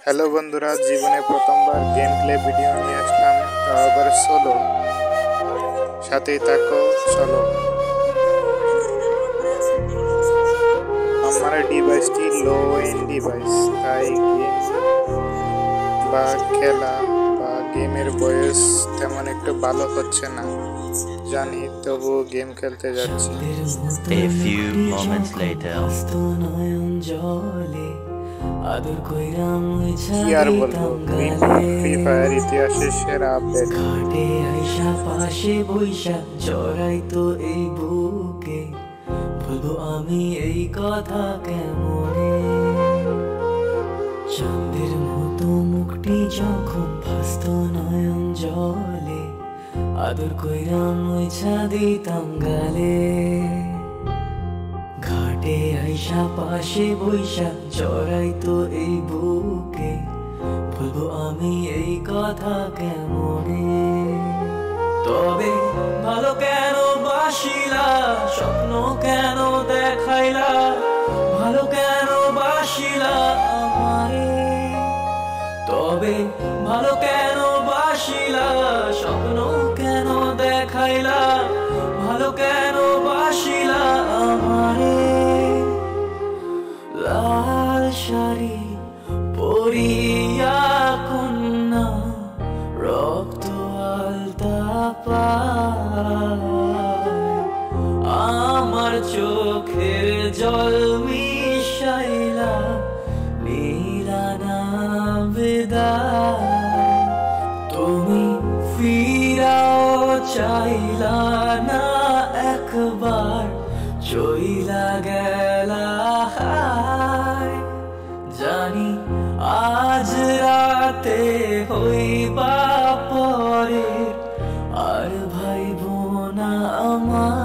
Hello বন্ধুরা, জীবনে প্রথমবার গেম প্লে ভিডিও নিয়ে আসলাম, তাও আবার সোলো। সাথেই থাকো, চলো। আমার ডিভাইসটি লো এন্ড ডিভাইস, তাই গেম বা খেলা বা গেমের বয়স তেমন একটু ভালো হচ্ছে না জানি, তবু গেম খেলতে যাচ্ছি। A few moments later. কি আর বলবো, ফ্রি ফায়ার ইতিহাসের সেরা আপডেট। ঘাটে আইসা পাশে বৈশা জড়াই তো এই বুকে, বলবো আমি এই কথা কেমনে। চাঁদের মতো মুখটি যখন ভাসত নয়ন জলে, আদর কইরা মুছা দিতাম গালে। ঘাটে আইসা পাশে বৈশা জড়াই তো এই বুকে, বলবো আমি এই কথা কেমনে। তবে ভালো কেন বাসিলা, স্বপ্ন কেন দেখাইলা, ভালো কেন বাসিলা আমারে। তবে ভালো কেন বাসিলা, স্বপ্ন কেন দেখাইলা, ভালো কেন বাসিলা আমারে। লাল শাড়ি পরিয়া কন্যা, রক্ত আলতা পায়, আমার চোখের জল মিশাইলা নীলা না বিদায়। তুমি ফিরাও চাইলা না একবার, চইলা গেলা হায়। জানি আজ রাতে হইবা পরে, আর ভাইব না আমার।